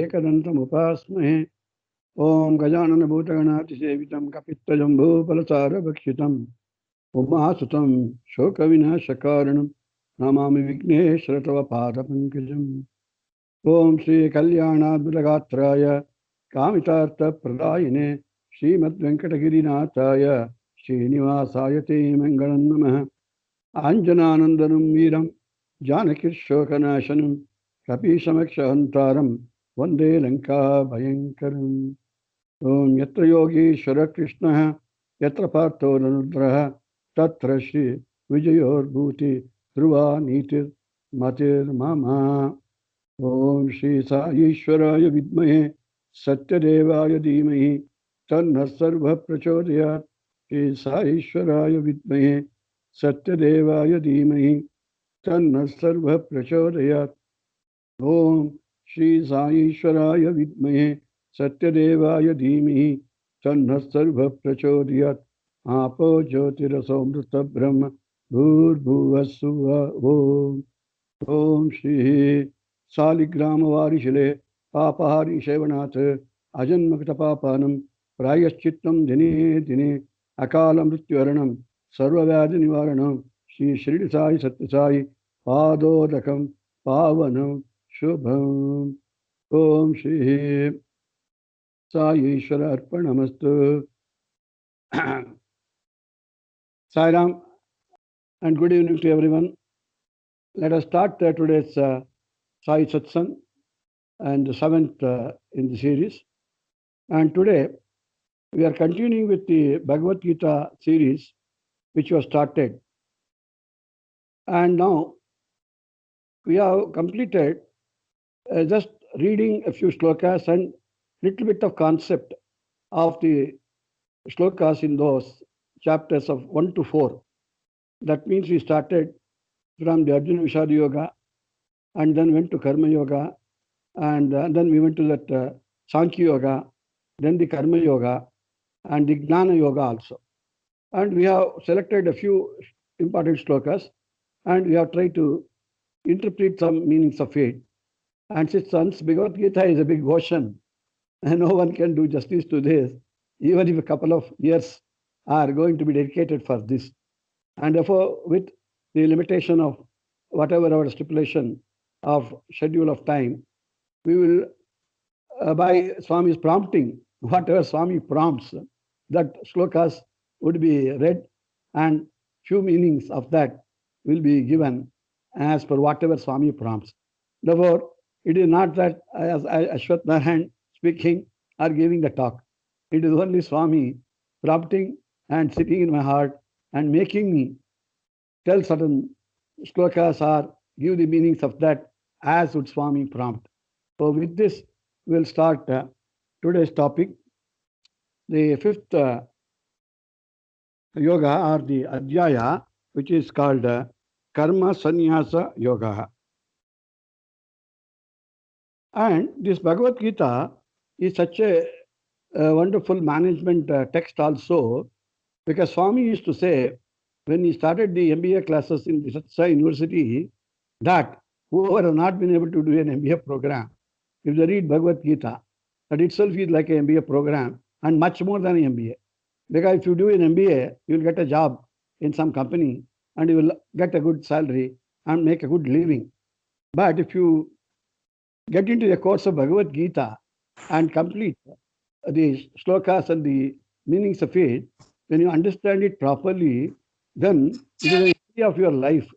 एकदन्तमुपास्महे। ओम गजाननभूतगणातिसेवितं कपित्तजम्बूफलसारभक्षितम् उमासुतं शोकविनाशकारणं नमामि विघ्नेश्वरतवपादपङ्कजम्। ओम श्रीकल्याणाद्भुतगात्राय कामितार्थप्रदायिने श्रीमद्वेङ्कटगिरिनाथाय श्रीनिवासाय ते मङ्गलं नमः। आञ्जनानन्दनं वीरं जानकीशोकनाशनं कपीशमक्षहन्तारं वन्दे लङ्काभयङ्करम्। ओम यत्र योगीश्वर कृष्णः यत्र पार्थो धनुर्धरः तत्र श्री विजयोर्भूति ध्रुवा नीतिर्मतिर्मम। ओम श्री साईश्वराय विद्महे सत्यदेवाय धीमहि तन्नः सर्वः प्रचोदयात्। श्री साईश्वराय विद्महे सत्यदेवाय धीमहि तन्नः सर्वः प्रचोदयात्। ओम श्री साईश्वराय विद्महे सत्यदेवाय धीमहि तन्नः सर्वः प्रचोदयात्। आपो ज्योतिरसोऽमृत ब्रह्म भूर्भुवः सुवः। ओम श्री शालिग्रामवारिशिले पापहारी शैवनाथ अजन्मकृतपापानं प्रायश्चित्तं दिने दिने अकालमृत्युहरणं सर्वव्याधिनिवारणं श्री शिरडी साई सत्यसाई पादोदकं पावनं शुभम्। ओम Shri साईश्वर अर्पणमस्तु। Sai Ram and good evening to everyone. Let us start today's Sai Satsang and the seventh in the series. And today we are continuing with the Bhagavad Gita series which was started. And now we have completed just reading a few shlokas and little bit of concept of the shlokas in those chapters of 1 to 4. That means we started from the Arjuna Vishad Yoga and then went to Karma Yoga and then we went to that Sankhya Yoga, then the Karma Yoga and the Gnana Yoga also. And we have selected a few important shlokas and we have tried to interpret some meanings of it. And since Bhagavad Gita is a big ocean and no one can do justice to this, even if a couple of years are going to be dedicated for this. And therefore, with the limitation of whatever our stipulation of schedule of time, we will, by Swami's prompting, whatever Swami prompts, that shlokas would be read and few meanings of that will be given as per whatever Swami prompts. Therefore, it is not that as Ashwath Narayan speaking or giving the talk. It is only Swami prompting and sitting in my heart and making me tell certain shlokas or give the meanings of that as would Swami prompt. So with this, we'll start today's topic. The fifth yoga or the adhyaya, which is called Karma Sannyasa Yoga. And this Bhagavad Gita is such a wonderful management text also, because Swami used to say, when he started the MBA classes in the Satsai University, that whoever has not been able to do an MBA program, if they read Bhagavad Gita, that itself is like an MBA program and much more than an MBA. Because if you do an MBA, you will get a job in some company and you will get a good salary and make a good living. But if you get into the course of Bhagavad Gita and complete the shlokas and the meanings of it, when you understand it properly, then it is an area of your life.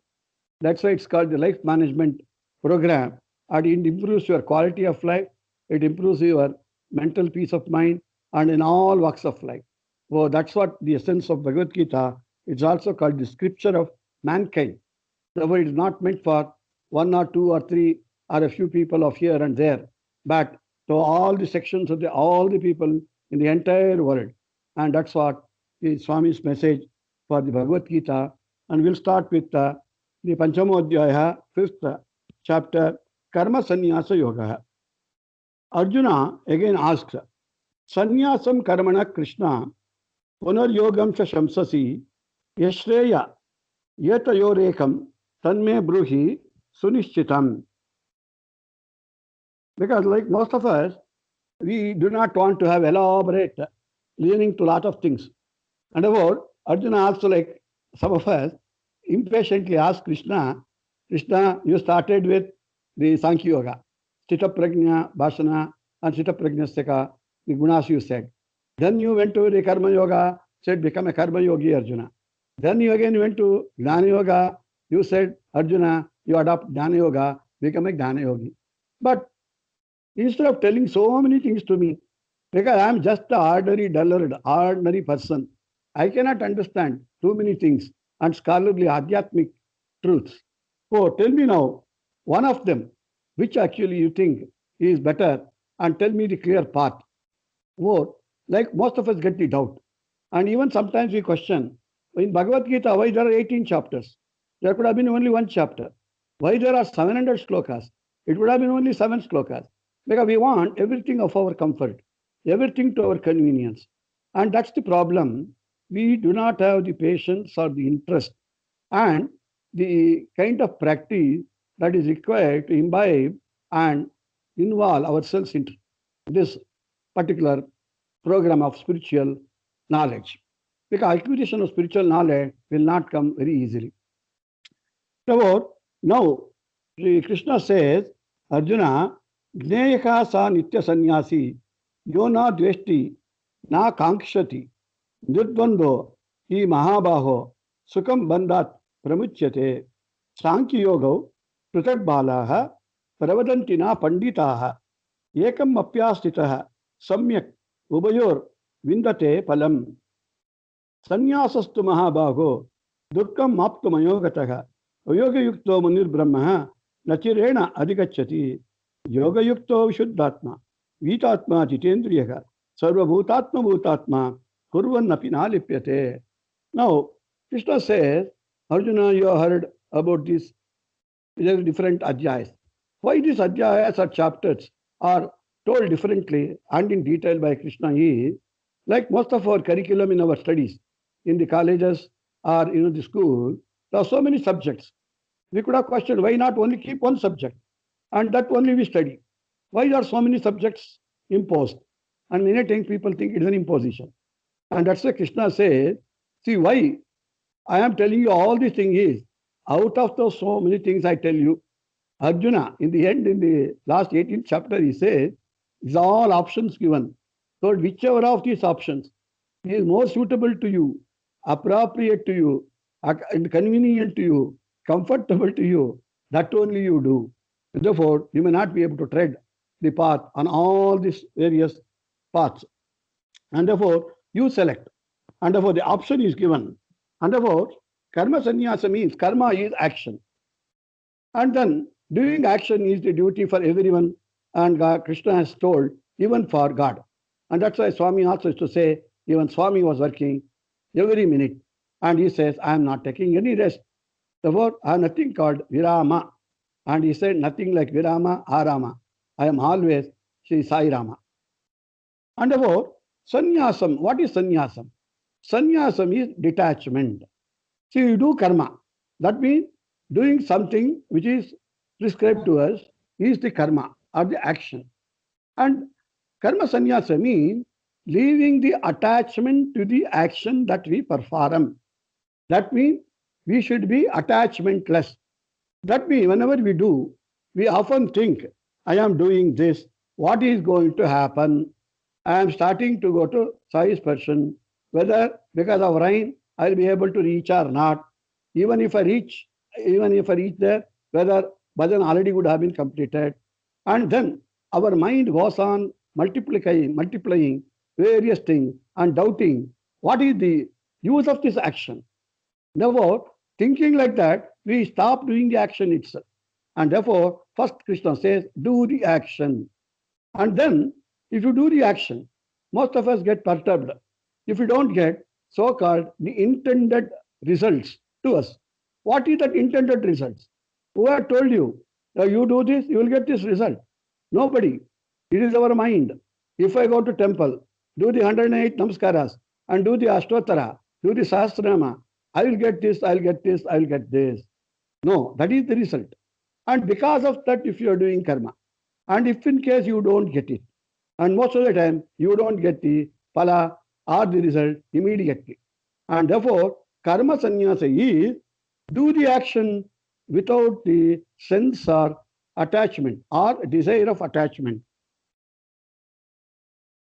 That's why it's called the life management program. And it improves your quality of life, it improves your mental peace of mind, and in all walks of life. So that's what the essence of Bhagavad Gita. It's also called the scripture of mankind. Therefore, it is not meant for one or two or three or a few people of here and there, but to all the sections of all the people in the entire world. And that's what is Swami's message for the Bhagavad Gita. And we'll start with the Panchamodhyaya, fifth chapter, Karma Sannyasa Yoga. Arjuna again asks, Sannyasam Karmana Krishna, Punar Yogam Cha Shamsasi, Yashreya, Yetayorekam, Tanme Bruhi, Sunishchitam. Because like most of us, we do not want to have elaborate leaning to a lot of things. And about Arjuna also, like some of us, impatiently asked Krishna, Krishna, you started with the Sankhya Yoga, Stita Prajna, Bhashana, and Stita Prajnastika, the gunas you said. Then you went to the Karma Yoga, said become a Karma Yogi, Arjuna. Then you again went to Jnana Yoga, you said, Arjuna, you adopt Jnana Yoga, become a Jnana Yogi. But instead of telling so many things to me, because I am just an ordinary dullard, ordinary person, I cannot understand too many things and scholarly adhyatmic truths. So tell me now, one of them, which actually you think is better, and tell me the clear path. Or, like most of us get the doubt. And even sometimes we question, in Bhagavad Gita, why there are 18 chapters? There could have been only one chapter. Why there are 700 slokas? It would have been only 7 slokas. Because we want everything of our comfort, everything to our convenience. And that's the problem. We do not have the patience or the interest and the kind of practice that is required to imbibe and involve ourselves into this particular program of spiritual knowledge. Because acquisition of spiritual knowledge will not come very easily. Therefore, now Sri Krishna says, Arjuna, Gneyaka sa nitya sannyasi, yo na dveshti, na kankshati, nirdvando, hi mahabaho, sukam bandhat pramuchyate, Sankhya yogo, pritad balaha, pravadanti na panditaha, ekam apyastitaha, samyak, ubayor, vindate palam. Sanyasastu mahabaho, dukkam maptumayogataha, yoga-yukto munir-brahma, nachirena adhikachyati, yoga-yukto vishuddhatma, vitatma jitendriyaha, sarvabhutatma-bhutatma, kurvannapi nalipyate. Now, Krishna says, Arjuna, you have heard about these different adhyayas. Why these adhyayas or chapters are told differently and in detail by Krishna is, like most of our curriculum in our studies, in the colleges or the school, there are so many subjects. We could have questioned, why not only keep one subject? And that only we study. Why are so many subjects imposed? And many times people think it is an imposition. And that's why Krishna says, see why I am telling you all these things is, out of those so many things I tell you, Arjuna, in the end, in the last 18th chapter, he says, it's all options given. So whichever of these options is more suitable to you, appropriate to you, and convenient to you, comfortable to you, that only you do. And therefore, you may not be able to tread the path on all these various paths. And therefore, you select. And therefore, the option is given. And therefore, karma sannyasa means karma is action. And then doing action is the duty for everyone. And Krishna has told, even for God. And that's why Swami also used to say, even Swami was working every minute. And he says, I am not taking any rest. Therefore, I have nothing called Virama. And he said, nothing like Virama, Arama. I am always Sri Sai Rama. And therefore, sannyasam, what is sannyasam? Sannyasam is detachment. See, you do karma. That means doing something which is prescribed to us is the karma or the action. And karma sannyasa means leaving the attachment to the action that we perform. That means we should be attachmentless. That means whenever we do, we often think, I am doing this, what is going to happen? I am starting to go to Sai Sparshan, whether because of rain I will be able to reach or not. Even if I reach there, whether bhajan already would have been completed. And then our mind goes on multiplying various things and doubting what is the use of this action. Therefore, thinking like that, we stop doing the action itself. And therefore, first Krishna says, do the action. And then, if you do the action, most of us get perturbed. If you don't get so-called the intended results to us. What is that intended results? Who had told you, you do this, you will get this result? Nobody. It is our mind. If I go to temple, do the 108 namaskaras, and do the Ashtottara, do the Sahasranama, I will get this, I will get this, I will get this. No, that is the result. And because of that, if you are doing karma. And if in case you don't get it, and most of the time you don't get the phala or the result immediately. And therefore, karma sannyasa is do the action without the sense or attachment or desire of attachment.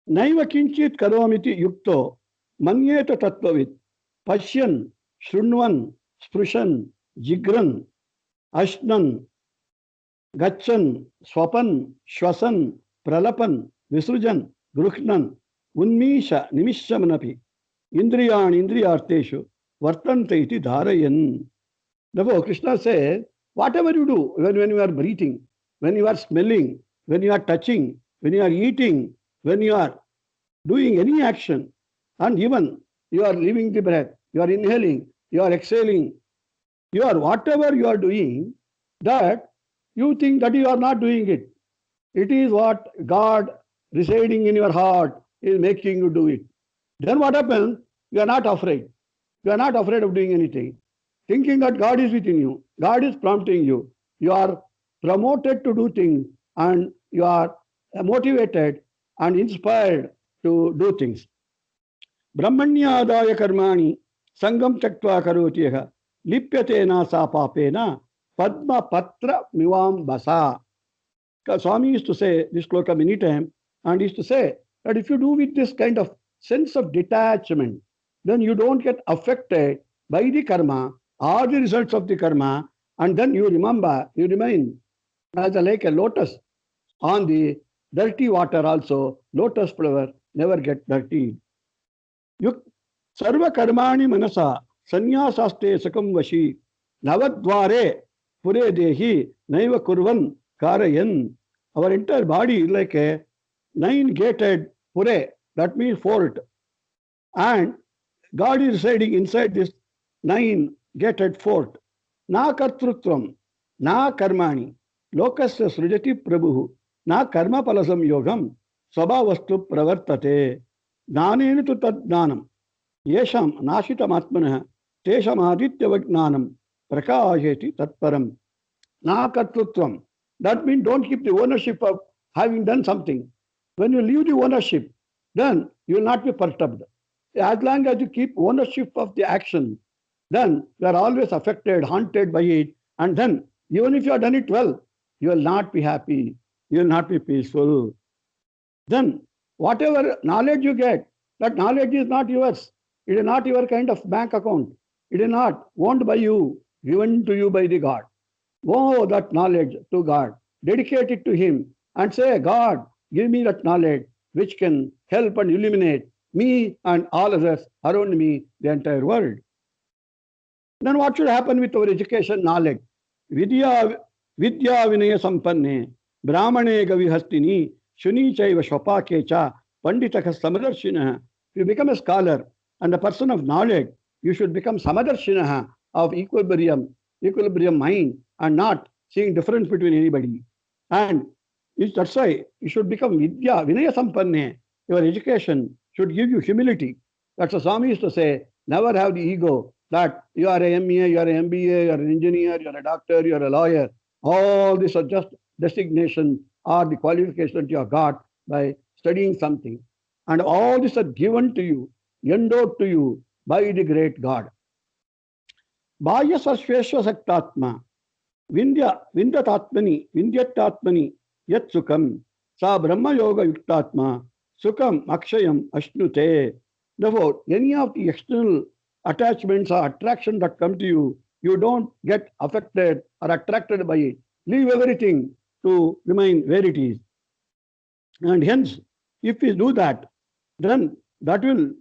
Naiva kinchit karomiti yukto manyeta tattvavit pashyan shrunvan sprushan jigran ashnan gachan swapan shwasan pralapan visrujan gruhnan unmisha nimishamanapi indriyan indriyarteshu vartante iti dharayan. Therefore, Krishna says, whatever you do, when you are breathing, when you are smelling, when you are touching, when you are eating, when you are doing any action, and even you are leaving the breath, you are inhaling, you are exhaling, you are whatever you are doing, that you think that you are not doing it. It is what God residing in your heart is making you do it. Then what happens? You are not afraid. You are not afraid of doing anything. Thinking that God is within you, God is prompting you. You are promoted to do things and you are motivated and inspired to do things. Brahmanyadaya karmani sangam taktva karotiha lipyatena sa papena padma patra mivam basa. Swami used to say this sloka many times and used to say that if you do with this kind of sense of detachment, then you don't get affected by the karma or the results of the karma, and then you remain as like a lotus on the dirty water also. Lotus flower never get dirty. Yuk sarva karmani manasa sanyasaste sakam vashi navadvare pure dehi naiva kurvan karayan. Our entire body is like a 9-gated pure, that means fort. And God is residing inside this 9-gated fort. Na kartrutvam, na karmani, lokasya srujati prabhu, na karma palasam yogam, sabhavastu pravartate, jnanenu tu tad jnanam, yesham nashitam atmanah, tesham aditya vajnanam, prakasheti tatparam. Na kartrutvam, that means don't keep the ownership of having done something. When you leave the ownership, then you will not be perturbed. As long as you keep ownership of the action, then you are always affected, haunted by it. And then, even if you have done it well, you will not be happy. You will not be peaceful. Then, whatever knowledge you get, that knowledge is not yours. It is not your kind of bank account. It is not owned by you, given to you by the God. Owe that knowledge to God. Dedicate it to Him and say, God, give me that knowledge which can help and illuminate me and all others around me, the entire world. Then what should happen with our education knowledge? Vidya vinaya sampanne, brahmane gavihastini, shuni chaiva shvapakecha, panditaka samadarshinaha. If you become a scholar and a person of knowledge, you should become samadarshinaha, of equilibrium mind, and not seeing difference between anybody. And that's why you should become vidya vinaya sampanne. Your education should give you humility. That's what Swami used to say, never have the ego that you are a MA, you are an MBA, you are an engineer, you are a doctor, you are a lawyer. All these are just designation or the qualification you have got by studying something. And all these are given to you, endowed to you by the great God. Bhaya sarshveshva saktatma, vindyatatmani, yat sukam, sa brahma yoga yuktatma, sukam akshayam ashnute. Therefore, any of the external attachments or attraction that come to you, you don't get affected or attracted by it. Leave everything to remain where it is. And hence, if we do that, then that will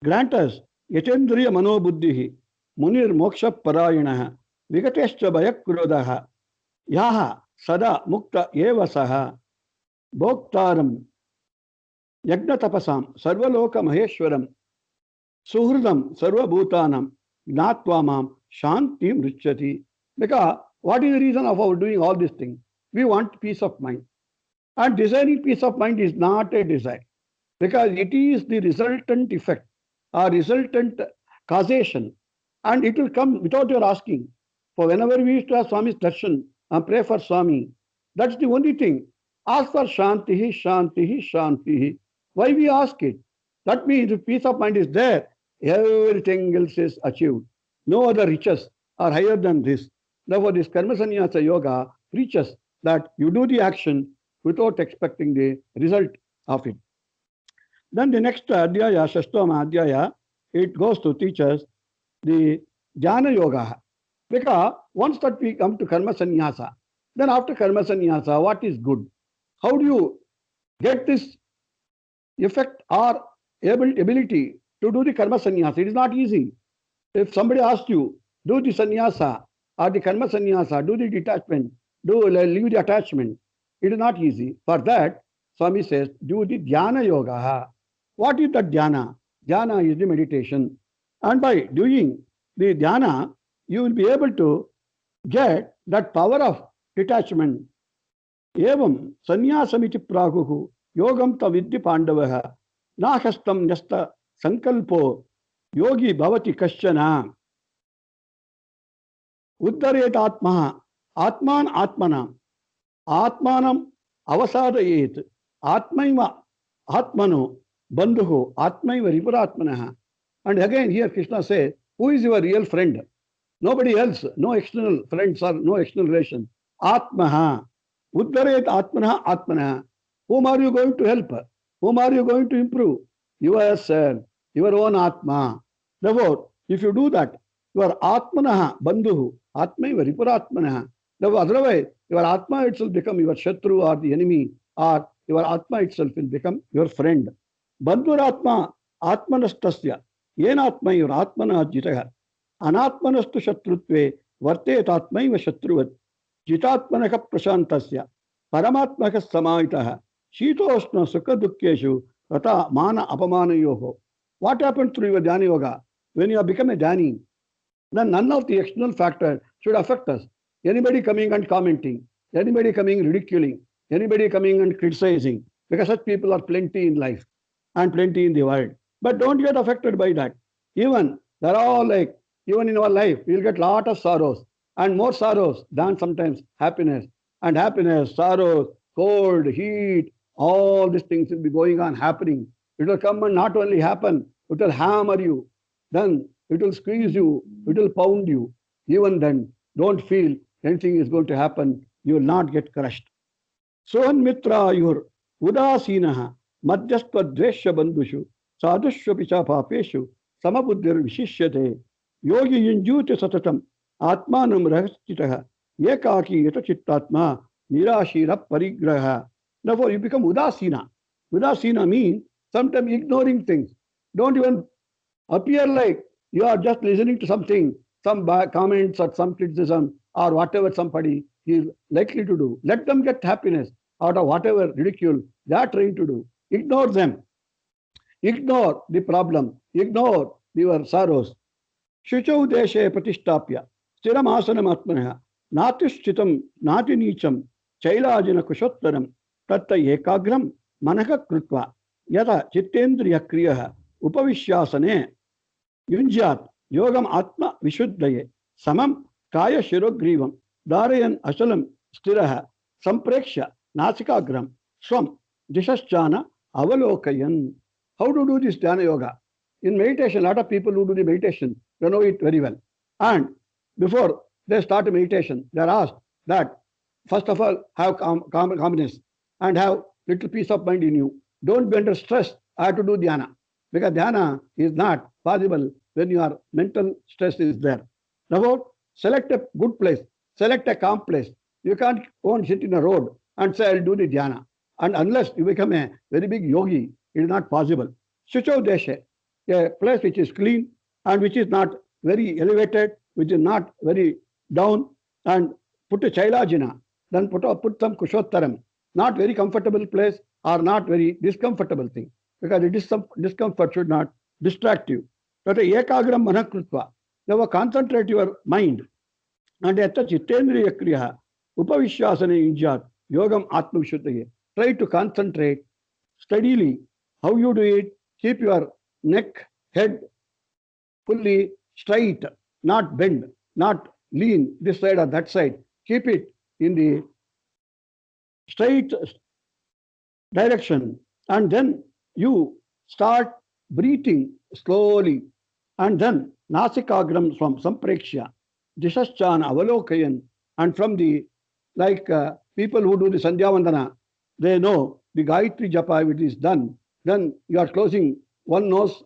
grant us yatendriya manobuddhihi, munir moksha parayanaha, vigatescha bhayakrodaha, yaha sada mukta eva saha, bhoktaram yagna tapasam, sarvaloka maheshwaram, suhridam sarva bhutanam, gnatva shanti mrichyati. Because what is the reason of our doing all these things? We want peace of mind. And desiring peace of mind is not a desire, because it is the resultant effect or resultant causation, and it will come without your asking. For whenever we used to have Swami's darshan and pray for Swami, that's the only thing. ask for shantihi, shantihi, shantihi. Why we ask it? That means if peace of mind is there, everything else is achieved. No other riches are higher than this. Therefore, this Karma Sannyasa Yoga preaches that you do the action without expecting the result of it. Then the next Adhyaya, Shastoma Adhyaya, it goes to teach us the Jnana Yoga. Because once that we come to Karma Sannyasa, then after Karma Sannyasa, what is good? How do you get this effect or ability to do the Karma Sannyasa? It is not easy. If somebody asks you, do the sannyasa or the karma sannyasa, do the detachment, leave the attachment, it is not easy. For that, Swami says, do the dhyana yoga. What is that dhyana? Dhyana is the meditation. And by doing the dhyana, you will be able to get that power of detachment. Evam sanyasamiti praguhu yogam tavidhi pandavaha nahastam nyasta sankalpo yogi bhavati kaschana उद्धरेत आत्मा आत्मान आत्मना आत्मानम अवसादयेत आत्मैव आत्मनो बंधुः आत्मैव रिपुरात्मनः. And again here Krishna says, who is your real friend? Nobody else, no external friends or no external relation. Atmaha. Uddharet atmanah atmanah. Whom are you going to help? Whom are you going to improve? Yourself, your own Atma. Therefore, if you do that, your Atmanah bandhuhu, Atmaiva ripuratmanah. Therefore, otherwise, your Atma itself become your Shatru or the enemy, or your Atma itself will become your friend. Bandhuratma Atmanastasya. Yen Atma your Atmana jitaha. Anatmanastu Shatrutve Vartet Atmaiva Shatruvat. Jitatmanaka Prashantasya. Paramatmaka Samaitaha. Shitoshna Sukha Dukkeshu Rata Mana Apamana Yoho. What happened through your Dhyana Yoga? When you have become a Dhyani, then none of the external factors should affect us. Anybody coming and commenting, anybody coming ridiculing, anybody coming and criticizing, because such people are plenty in life and plenty in the world. But don't get affected by that. Even they're all like, even in our life, we'll get lot of sorrows and more sorrows than sometimes happiness. And happiness, sorrows, cold, heat, all these things will be going on happening. It will come and not only happen, it will hammer you. Then it will squeeze you, it will pound you. Even then, don't feel anything is going to happen. You will not get crushed. Sohan mitra yur udasinaha madhyastva dvesha bandhushu sadhushva picha papeshu samabuddhir vishishyate yogi yunjute satatam atmanam rahastitaha ekaki yata chittatma nirashira parigraha. Therefore, you become udasina. Udasina means sometimes ignoring things. Don't even appear like you are just listening to something, some comments or some criticism or whatever somebody is likely to do. Let them get happiness out of whatever ridicule they are trying to do. Ignore them. Ignore the problem. Ignore your sorrows. Shuchau deshe pratishtapya stiram asanam atmanah natishchitam nati nicham chailajana kushottaram tatta ekagram manaka krutva yata chittendriya kriyaha upavishyasane Yunjat Yogam Atma Vishuddhaye Samam Kaya Shirogrivam Darayan Asalam Stiraha Sampreksha Nasikagram Swam Dishaschana Avalokayan. How to do this Dhyana Yoga? In meditation, a lot of people who do the meditation, they know it very well. And before they start a meditation, they are asked that, first of all, have calmness and have little peace of mind in you. Don't be under stress. I have to do Dhyana. Because Dhyana is not possible when your mental stress is there. Therefore, select a good place, select a calm place. You can't go and sit in a road and say, I'll do the Dhyana. And unless you become a very big yogi, it is not possible. Shuchau Deshe, a place which is clean and which is not very elevated, which is not very down, and put a Chailajina, then put some Kushottaram, not very comfortable place or not very discomfortable thing. Because the discomfort should not distract you. Tata ekagram manakrutva. Therefore, concentrate your mind. And yatta chittendriya kriya upavishyasane yunjat yogam atma vishuddhaye. Try to concentrate steadily. How you do it? Keep your neck, head fully straight, not bend, not lean this side or that side. Keep it in the straight direction, and then you start breathing slowly, and then nasikagram from samprekshya, dishaschan avalokayan, and from the people who do the Sandhya Vandana, they know the Gayatri Japa, if it is done, then you are closing one nose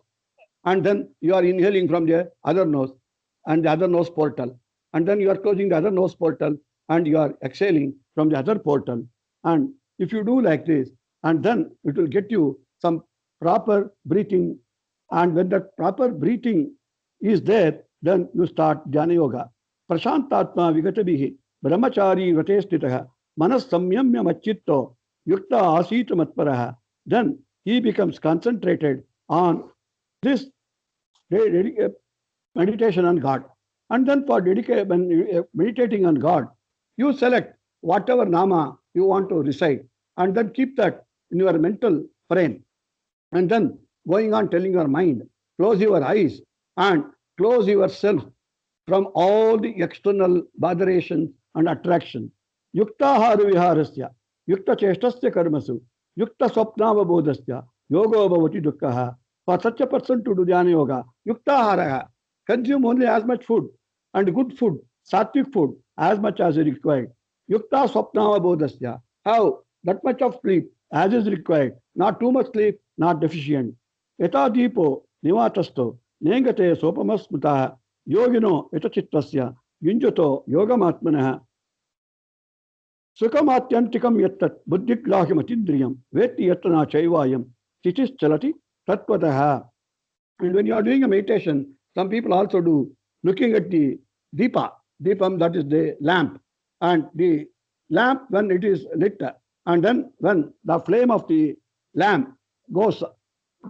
and then you are inhaling from the other nose and the other nose portal. And then you are closing the other nose portal and you are exhaling from the other portal. And if you do like this, and then it will get you some proper breathing. And when that proper breathing is there, then you start Dhyana Yoga. Prashantatma Vigatabihi, Brahmachari Vatestitaha, Manas Samyamya Machitto, Yukta Asita Matparaha. Then he becomes concentrated on this meditation on God. And then for meditating on God, you select whatever nama you want to recite and then keep that in your mental frame. And then going on telling your mind, close your eyes and close yourself from all the external botherations and attraction. Yukta haru viharasya, yukta cheshtasya karmasu, yukta swapnavabodhasya, yogo bhavati dukkha. For such a person to do Dhyana Yoga, yukta haraha, consume only as much food and good food, sattvic food, as much as is required. Yukta swapnavabodhasya, have that much of sleep as is required, not too much sleep, not deficient. Yata deepo nivatasto, nengate sopamasmutaha, yogino etachitvasya, yunjato yogamatmanaha, sukhamatyantikam yattat, buddhiglahyamatindriyam, veti yatana chaivayam, chitis chalati tatvataha. And when you are doing a meditation, some people also do looking at the deepam, that is the lamp, and the lamp when it is lit, and then when the flame of the lamp goes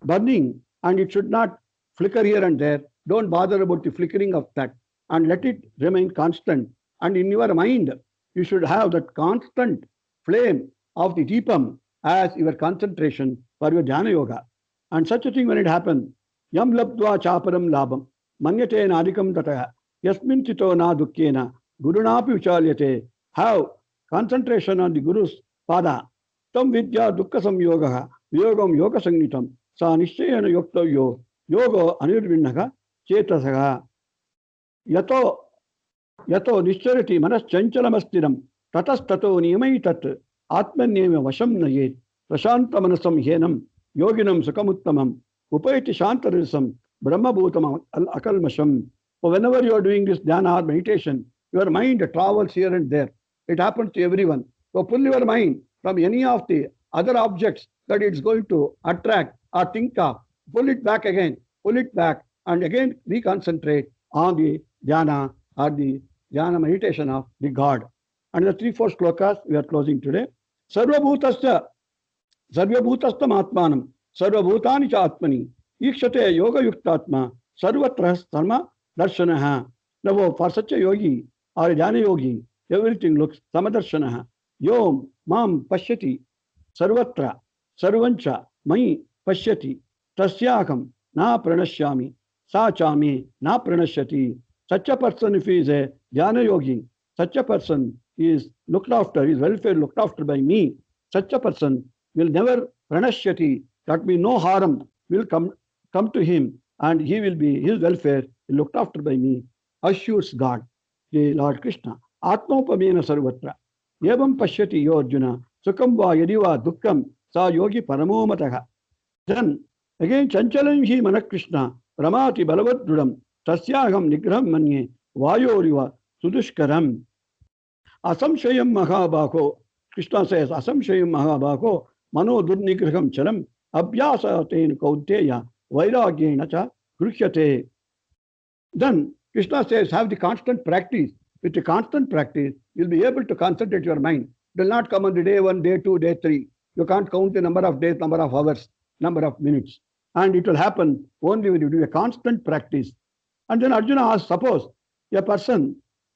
burning, and it should not flicker here and there, don't bother about the flickering of that, and let it remain constant. And in your mind, you should have that constant flame of the deepam as your concentration for your Dhyana Yoga. And such a thing when it happens, yam labdva chaparam labam, manyate nadikam tataha, yasmin chito na dukkena, gurunapi vichalyate. Have concentration on the Guru's pada. Tam vidya dukkha samyogaha, yogam yoga sangnitam, sa nishchayana yoktavyo, yogo anirvinnaga, chetasaga. Yato nischarati manas chanchalamastinam, tatastato niyamaitat, atmanyeva vasham nayet, prashanta manasam henam, yoginam sukamuttamam, upayati shantarisam, brahmabhutam akalmasham. So whenever you are doing this dhyana or meditation, your mind travels here and there. It happens to everyone. So pull your mind from any of the other objects that it's going to attract or think of. Pull it back again, pull it back, and again reconcentrate on the dhyana or the dhyana meditation of the God. And the 3-4 shlokas we are closing today. Sarvabhutasya Sarvabhutastam Atmanam Sarvabhutani cha Atmani Ikshate Yoga Yuktatma Sarvatra Dharma Darshanaha. Now for such a yogi or a Dhyana yogi, everything looks Samadarshanaha. Yom Mam Pashyati Sarvatra Sarvancha Mai Pashyati Tasyakam Na Pranashyami Sa Chami Na Pranashyati. Such a person, if he is a Dhyana yogi, such a person is looked after, his welfare looked after by me. Such a person will never pranashyati, that means no harm will come to him, and he will be, his welfare looked after by me, assures God, the Lord Krishna. Atmopamena sarvatra. Evam pashyati yo Arjuna. Sukham va yadiva dukkham sa yogi paramomataha. Then again, chanchalam hi manak Krishna. Ramati balavadrudam. Tasyaham nigraham manye. Vayoriva sudushkaram. Asamshayam mahabhako. Krishna says, Asamshayam mahabhako. Mano durnigraham charam. Abhyasaten kauteya. Vairagyena cha grushyate. Then Krishna says, have the constant practice. With the constant practice, you'll be able to concentrate your mind. It will not come on the day 1, day 2, day 3. You can't count the number of days, number of hours, number of minutes. And it will happen only when you do a constant practice. And then Arjuna asks, suppose a person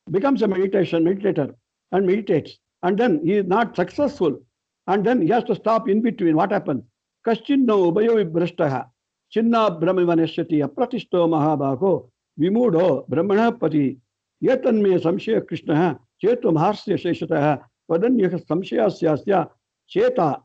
becomes a meditator and meditates, and then he is not successful, and then he has to stop in between. What happens? Kaschinno ubayo vibrashtaha, chinna brahmivanashyati apratishto mahabhako, vimudo brahmanapati, yetanme samshaya krishnaha, chetu maharsya sheshatah, vadanyaka samshaya syasya, cheta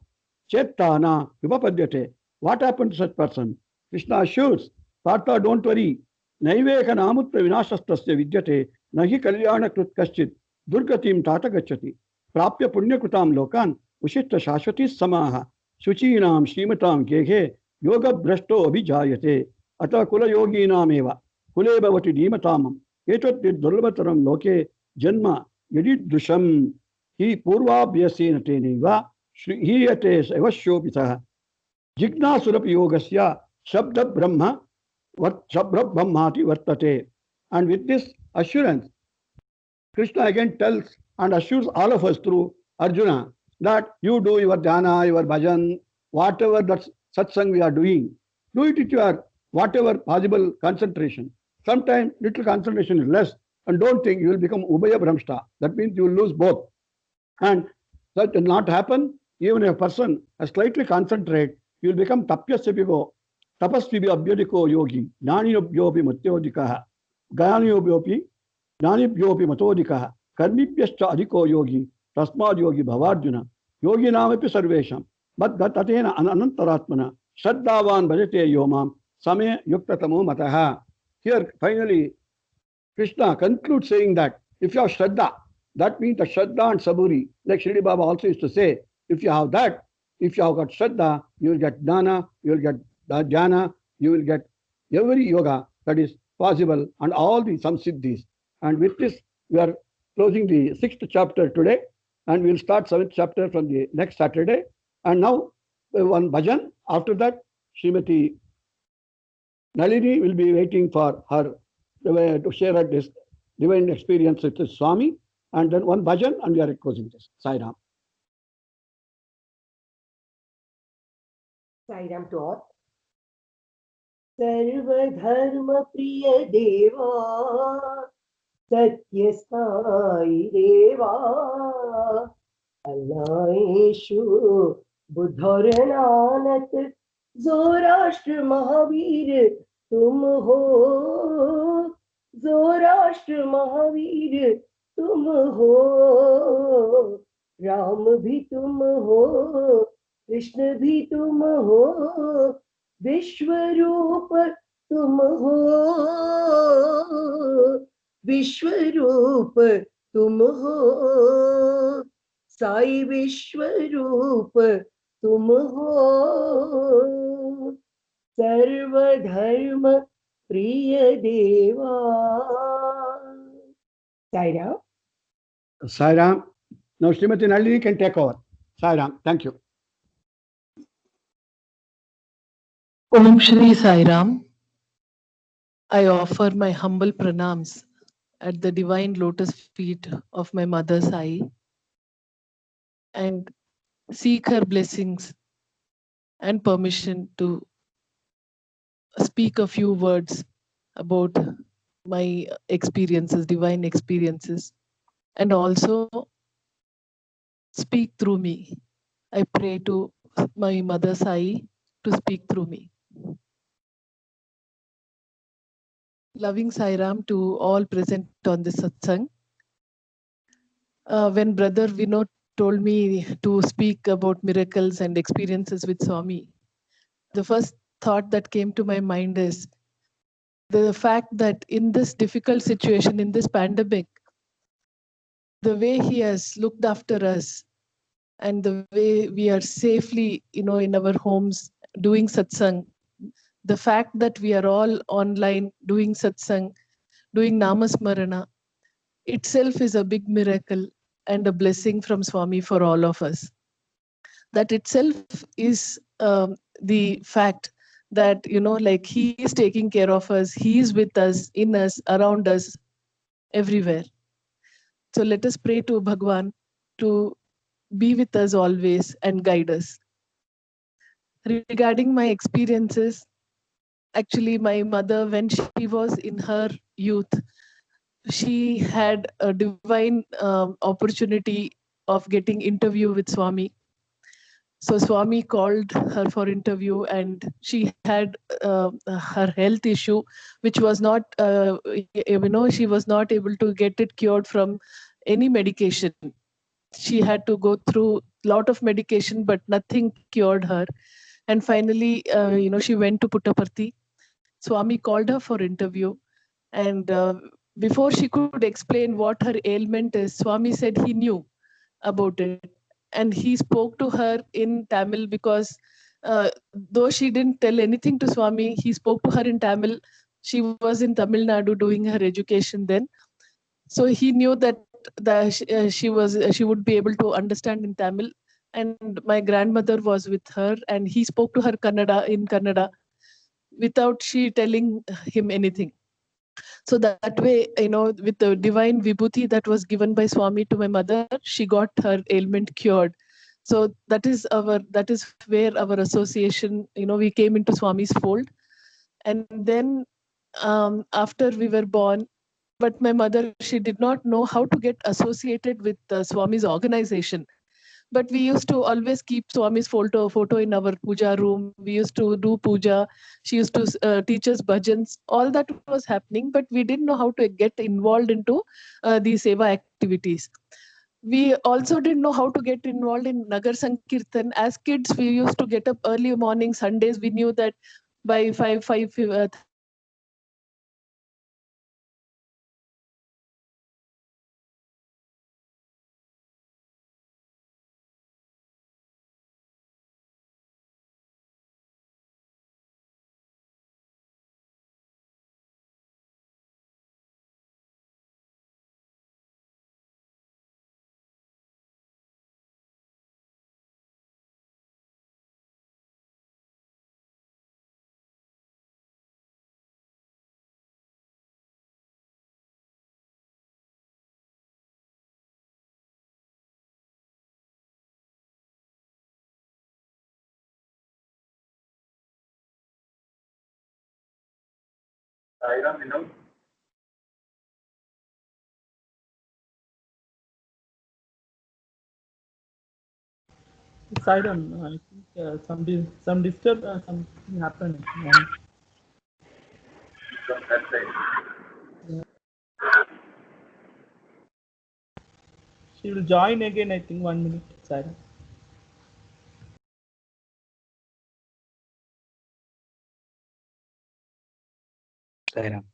Chettana Vipapadyate. What happened to such person? Krishna assures, Partha, don't worry. Naiveka namutra vinashastasya vidyate nahi kalyana krut kaschit durgatim tata gacchati prapya punyakrutam lokan ushita shashwati samaha shuchinam shrimatam geghe yoga brashto abhijayate ata kula yoginam eva kule bhavati dhimatamam etat durlabhataram loke janma yadidrusham hi purvabhyasena teneva hriyate evashobitaha jignasurapi yogasya shabda brahma Shabra Brahmati Vartate. And with this assurance, Krishna again tells and assures all of us through Arjuna that you do your dhyana, your bhajan, whatever that satsang we are doing, do it with your whatever possible concentration. Sometimes little concentration is less, and don't think you will become Ubaya Brahmsta. That means you will lose both. And that will not happen. Even if a person has slightly concentrate, you will become Tapyasyapigo. Tapasvibi abhyadiko yogi, Jnaniyobhyopi matyodikaha, Gyaniyobhyopi, Jnanibhyopi matodikaha, Karmibhyascha adhiko yogi, Tasmad yogi bhavarjuna, Yogi namapi sarvesham, but tatena anantaratmana, Shraddhavan bhajate yomam, Same yuktatamo mataha. Here, finally, Krishna concludes saying that if you have Shraddha, that means the Shraddha and Saburi, like Shirdi Baba also used to say, if you have that, if you have got Shraddha, you will get Dana, you will get Dhyana, you will get every yoga that is possible and all the samsiddhis. And with this, we are closing the 6th chapter today, and we will start 7th chapter from the next Saturday. And now, one bhajan. After that, Srimati Nalini will be waiting for her to share her this divine experience with his Swami, and then one bhajan, and we are closing this. Sai Ram. Sai Ram to all. सर्वधर्म प्रिय देवा सत्य साई देवा अल्लाहेशु बुद्धर नानक जोराष्ट्र महावीर तुम हो, जोराष्ट्र महावीर तुम हो, राम भी तुम हो, कृष्ण भी तुम हो, विश्वरूप तुम हो, विश्वरूप तुम हो, साई विश्वरूप तुम हो, सर्वधर्म प्रिय देवा. Sai Ram. Sai Ram. Now Srimati Nalini can take over. Sai Ram. Thank you. Om Shri Sai Ram. I offer my humble pranams at the divine lotus feet of my mother Sai and seek her blessings and permission to speak a few words about my experiences, divine experiences, and also speak through me. I pray to my mother Sai to speak through me. Loving Sai Ram to all present on this satsang. When Brother Vinod told me to speak about miracles and experiences with Swami, the first thought that came to my mind is the fact that in this difficult situation, in this pandemic, the way he has looked after us and the way we are safely, in our homes doing satsang, the fact that we are all online doing satsang, doing namasmarana, itself is a big miracle and a blessing from Swami for all of us. That itself is the fact that, like he is taking care of us, he is with us, in us, around us, everywhere. So let us pray to Bhagwan to be with us always and guide us. Regarding my experiences, actually my mother, when she was in her youth, she had a divine opportunity of getting interview with Swami. So Swami called her for interview, and she had her health issue, which was not, she was not able to get it cured from any medication. She had to go through lot of medication, but nothing cured her. And finally, she went to Puttaparthi. Swami called her for interview. And before she could explain what her ailment is, Swami said he knew about it. And he spoke to her in Tamil because though she didn't tell anything to Swami, he spoke to her in Tamil. She was in Tamil Nadu doing her education then. So he knew that she would be able to understand in Tamil. And my grandmother was with her, and he spoke to her Kannada without she telling him anything. So that way, with the divine vibhuti that was given by Swami to my mother, she got her ailment cured. So that is where our association, we came into Swami's fold. And then after we were born, but my mother, she did not know how to get associated with Swami's organization. But we used to always keep Swami's photo in our puja room. We used to do puja. She used to teach us bhajans. All that was happening, but we didn't know how to get involved into these seva activities. We also didn't know how to get involved in Nagar Sankirtan. As kids, we used to get up early morning. Sundays, we knew that by 5:30 we should be at Nagar Sankirtan. I don't know. I think some disturb something happened. Yeah. She will join again. I think 1 minute. Siren. Sairam.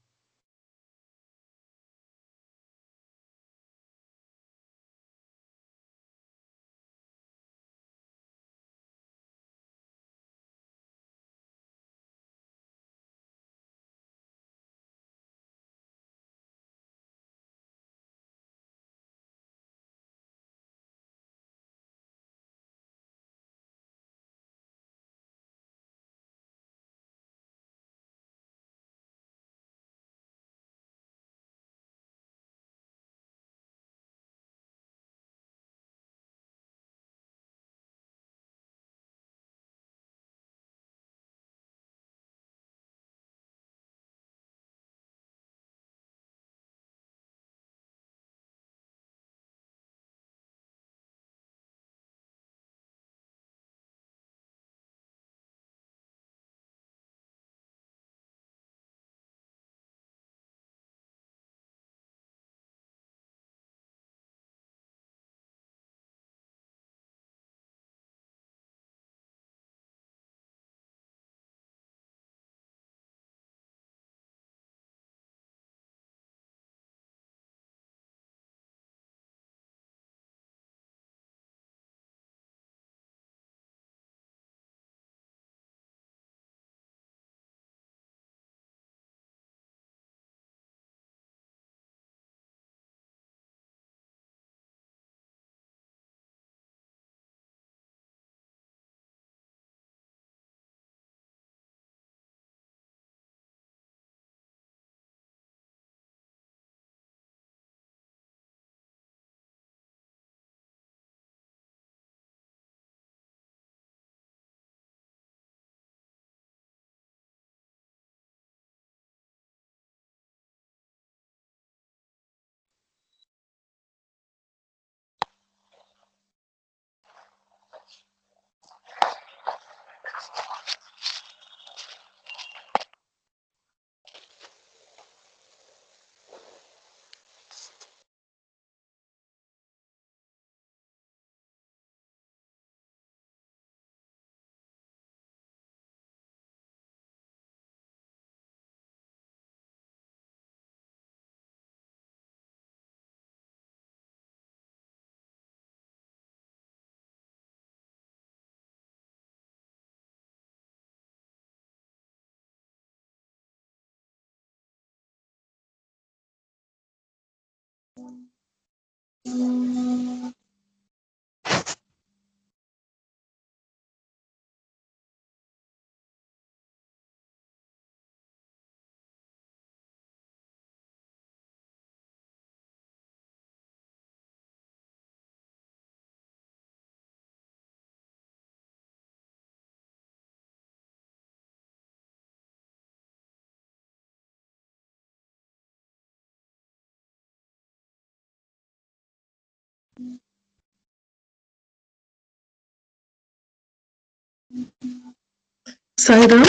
Sairam?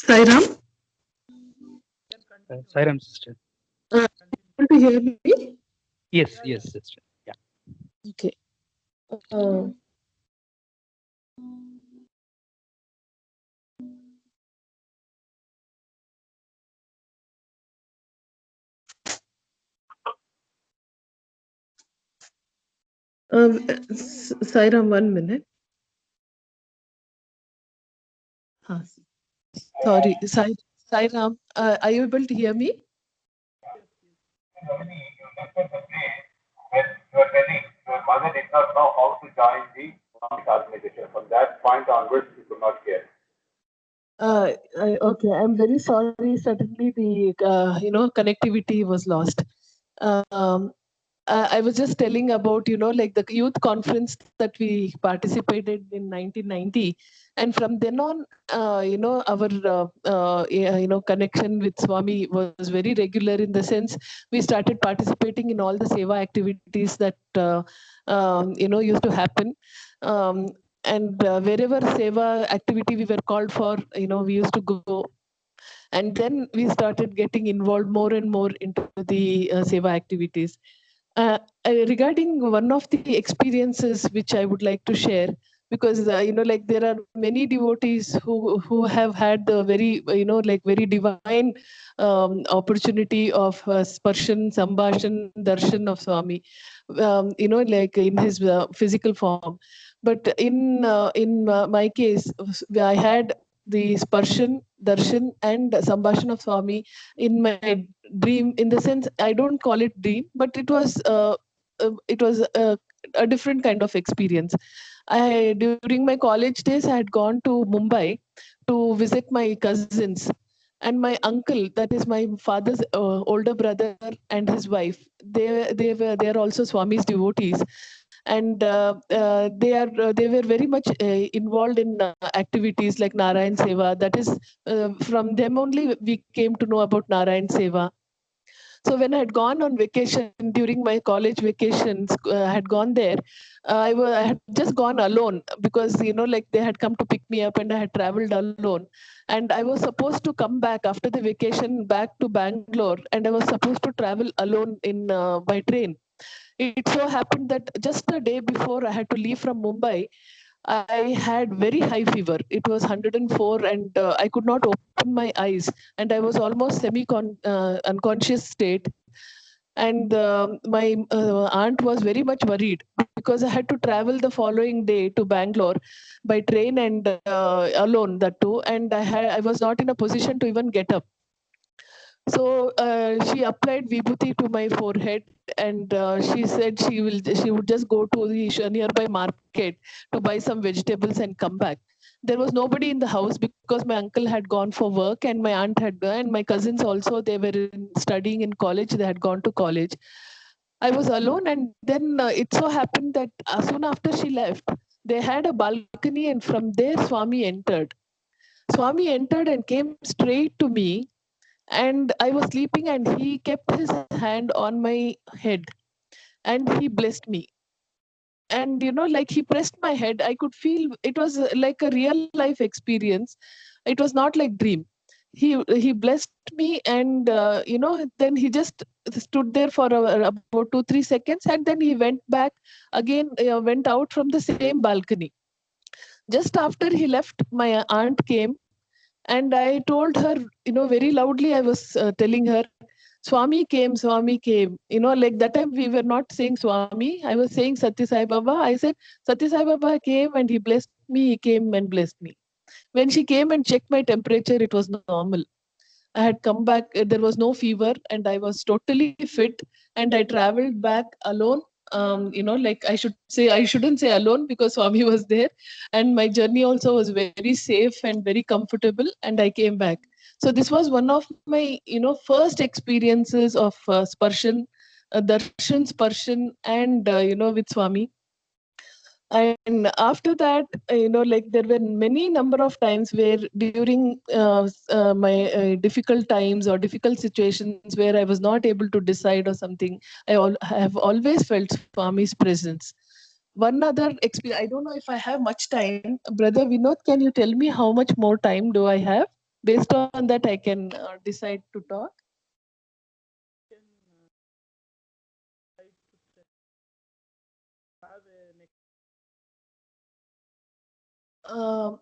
Sairam? Sairam sister. Want to hear me? Yes, sister. Yeah. Okay. Uh, Sairam, 1 minute. Sorry, Sairam, are you able to hear me? When you were telling your mother did not know how to join the economic organization. From that point onwards, you could not hear. Okay, I'm very sorry. Suddenly, the connectivity was lost. Um, I was just telling about like the youth conference that we participated in 1990, and from then on, our connection with Swami was very regular in the sense we started participating in all the seva activities that used to happen. Um, and wherever seva activity we were called for, we used to go, and then we started getting involved more and more into the seva activities. Regarding one of the experiences which I would like to share, because like there are many devotees who have had the very like very divine opportunity of sparshan, sambhashan, darshan of Swami, like in his physical form. But in my case, I had the sparshan, darshan, and sambhashan of Swami in my dream. In the sense, I don't call it dream, but it was a different kind of experience. I During my college days, I had gone to Mumbai to visit my cousins, and my uncle, that is my father's older brother, and his wife. They are also Swami's devotees, and they were very much involved in activities like Narayan Seva. That is, from them only we came to know about Narayan Seva. So when I had gone on vacation during my college vacations, I had gone there. I had just gone alone because like they had come to pick me up, and I had traveled alone. And I was supposed to come back after the vacation back to Bangalore, and I was supposed to travel alone in by train. It so happened that just a day before I had to leave from Mumbai, I had very high fever. It was 104, and I could not open my eyes, and I was almost unconscious state. And my aunt was very much worried because I had to travel the following day to Bangalore by train, and alone, that too. And I was not in a position to even get up. So she applied vibhuti to my forehead, and she said she would just go to the nearby market to buy some vegetables and come back. There was nobody in the house because my uncle had gone for work, and my aunt had gone, and my cousins also, they were studying in college. They had gone to college. I was alone, and then it so happened that soon after she left, they had a balcony, and from there Swami entered. Swami entered and came straight to me, and I was sleeping, and he kept his hand on my head, and he blessed me. And like he pressed my head, I could feel it was like a real life experience. It was not like dream. He blessed me, and then he just stood there for about 2-3 seconds, and then he went back again, went out from the same balcony. Just after he left, my aunt came, and I told her, very loudly, I was telling her, Swami came, Swami came. Like that time we were not saying Swami. I was saying Satya Sai Baba. I said, Satya Sai Baba came and he blessed me. He came and blessed me. When she came and checked my temperature, it was normal. I had come back, there was no fever, and I was totally fit. and I traveled back alone. Like I shouldn't say alone because Swami was there, and my journey also was very safe and very comfortable, and I came back. So this was one of my first experiences of sparshan, darshan, sparshan, and with Swami. And after that, like there were many number of times where during my difficult times or difficult situations where I was not able to decide or something, have always felt Swami's presence. One other experience, I don't know if I have much time. Brother Vinod, can you tell me how much more time do I have? Based on that, I can decide to talk. Uh,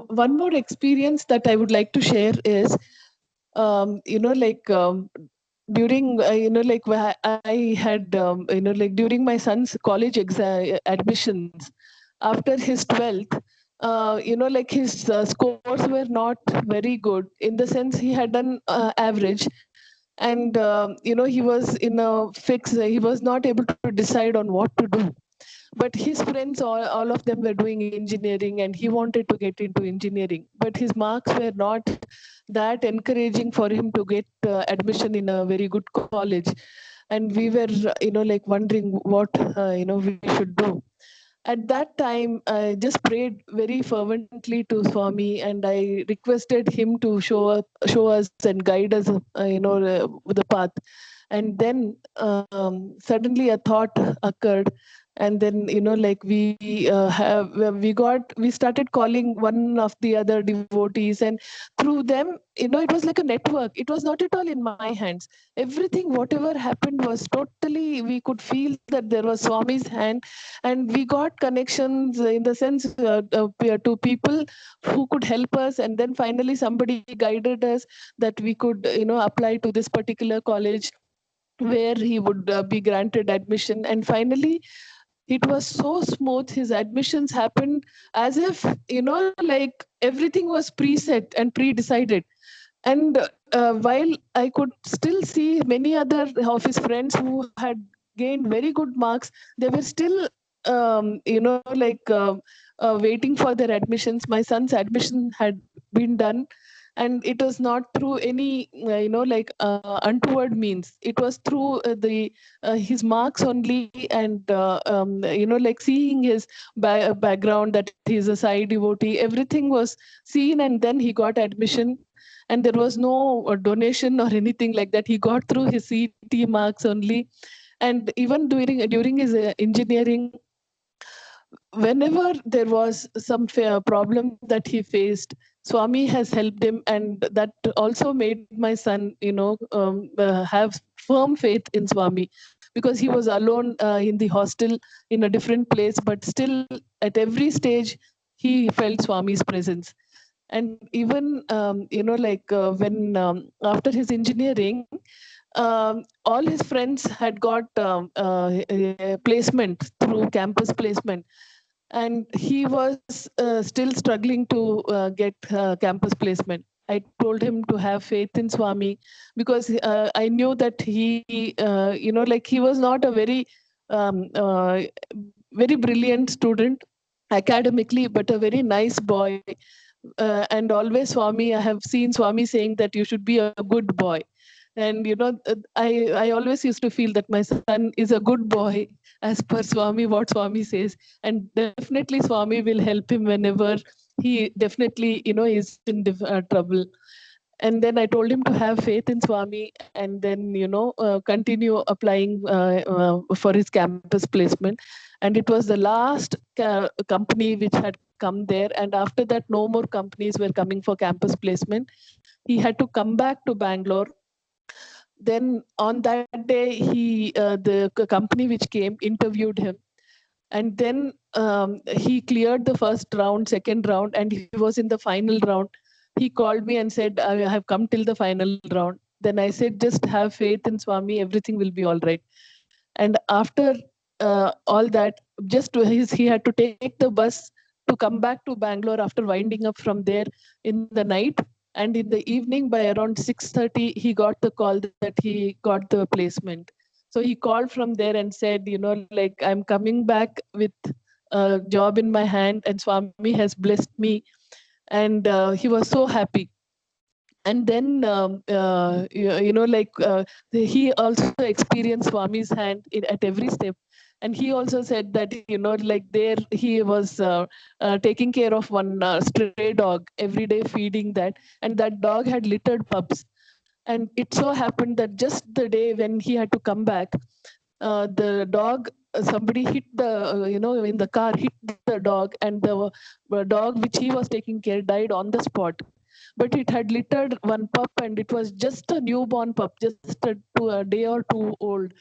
One more experience that I would like to share is, during, like I had, like during my son's college admissions, after his 12th, like his scores were not very good, in the sense he had done average. And, he was in a fix, he was not able to decide on what to do. But his friends, all of them were doing engineering, and he wanted to get into engineering, but his marks were not that encouraging for him to get admission in a very good college. And we were like wondering what we should do. At that time, I just prayed very fervently to Swami, and I requested him to show us and guide us, the path. And then suddenly a thought occurred, and then like we started calling one of the other devotees, and through them, it was like a network. It was not at all in my hands. Everything, whatever happened, was totally, we could feel that there was Swami's hand. And we got connections, in the sense, to people who could help us, and then finally somebody guided us that we could apply to this particular college where he would be granted admission. And finally it was so smooth. His admissions happened as if like everything was preset and pre-decided. And while I could still see many other of his friends who had gained very good marks, they were still like waiting for their admissions. My son's admission had been done, and it was not through any like untoward means. It was through the his marks only. And like seeing his background, that he's a Sai devotee, everything was seen, and then he got admission. And there was no donation or anything like that. He got through his CET marks only. And even during his engineering, whenever there was some problem that he faced, Swami has helped him, and that also made my son have firm faith in Swami, because he was alone in the hostel in a different place, but still at every stage he felt Swami's presence. And even like when after his engineering, all his friends had got placement through campus placement, and he was still struggling to get campus placement. I told him to have faith in Swami, because I knew that he like he was not a very brilliant student academically, but a very nice boy. And always Swami, I have seen Swami saying that you should be a good boy. And I always used to feel that my son is a good boy, as per Swami, what Swami says. And definitely Swami will help him whenever he definitely is in trouble. And then I told him to have faith in Swami, and then continue applying for his campus placement. And it was the last company which had come there, and after that no more companies were coming for campus placement. He had to come back to Bangalore. Then on that day, the company which came interviewed him, and then he cleared the first round, second round, and he was in the final round. He called me and said, I have come till the final round. Then I said, just have faith in Swami, everything will be all right. And after all that, he had to take the bus to come back to Bangalore after winding up from there in the night. And in the evening, by around 6:30, he got the call that he got the placement. So he called from there and said, you know, like, I'm coming back with a job in my hand, and Swami has blessed me. And he was so happy. And then, you know, like, he also experienced Swami's hand at every step. And he also said that, you know, like, there he was taking care of one stray dog every day, feeding that. And that dog had littered pups. And it so happened that just the day when he had to come back, the dog, somebody hit the, you know, in the car, hit the dog, and the dog which he was taking care died on the spot. But it had littered one pup, and it was just a newborn pup, just a day or two old.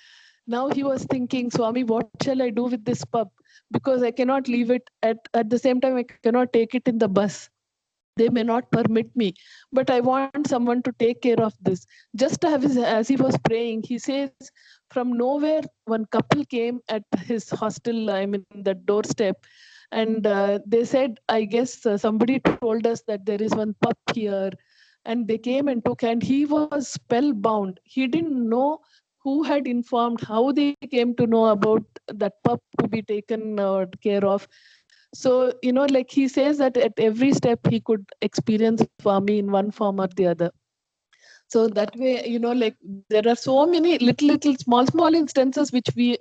Now he was thinking, Swami, what shall I do with this pup? Because I cannot leave it at the same time, I cannot take it in the bus. They may not permit me, but I want someone to take care of this. Just as he was praying, he says, from nowhere, one couple came at his hostel, I mean, the doorstep. And they said, I guess somebody told us that there is one pup here. And they came and took, and he was spellbound. He didn't know who had informed, how they came to know about that pup to be taken care of. So, you know, like, he says that at every step he could experience Swami in one form or the other. So that way, you know, like, there are so many little, small instances which we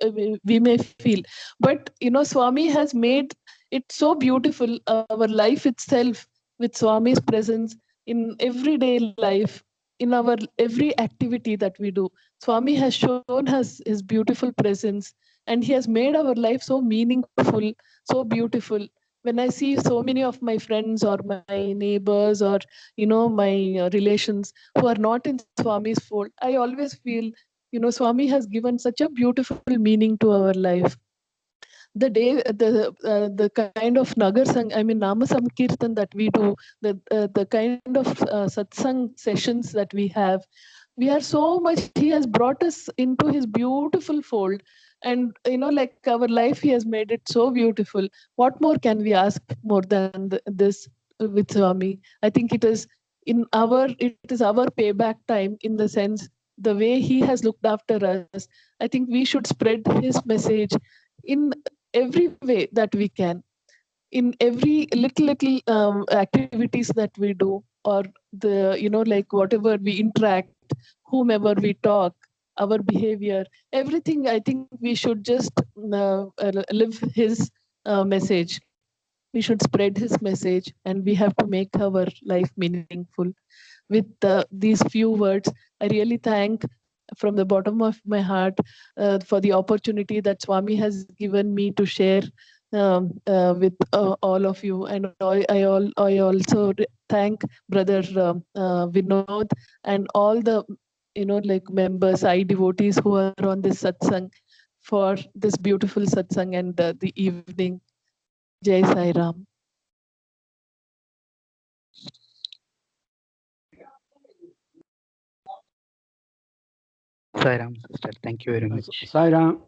may feel. But, you know, Swami has made it so beautiful, our life itself, with Swami's presence in everyday life, in our every activity that we do. Swami has shown us his beautiful presence, and he has made our life so meaningful, so beautiful. When I see so many of my friends or my neighbors, or, you know, my relations who are not in Swami's fold, I always feel, you know, Swami has given such a beautiful meaning to our life. The kind of Nagar Sang, I mean, Nama Sankirtan that we do, the kind of satsang sessions that we have, we are so much, he has brought us into his beautiful fold. And, you know, like, our life, he has made it so beautiful. What more can we ask more than this with Swami? I think it is our payback time, in the sense, the way he has looked after us. I think we should spread his message in every way that we can, in every little activities that we do, or the, you know, like, whatever we interact, whomever we talk, our behavior, everything. I think we should just live his message. We should spread his message, and we have to make our life meaningful. With these few words, I really thank from the bottom of my heart for the opportunity that Swami has given me to share with all of you. And I also thank Brother Vinod and all the, you know, like, members, I devotees who are on this satsang, for this beautiful satsang and the evening. Jai Sai Ram. Sai Ram, sister. Thank you very much. Sai Ram.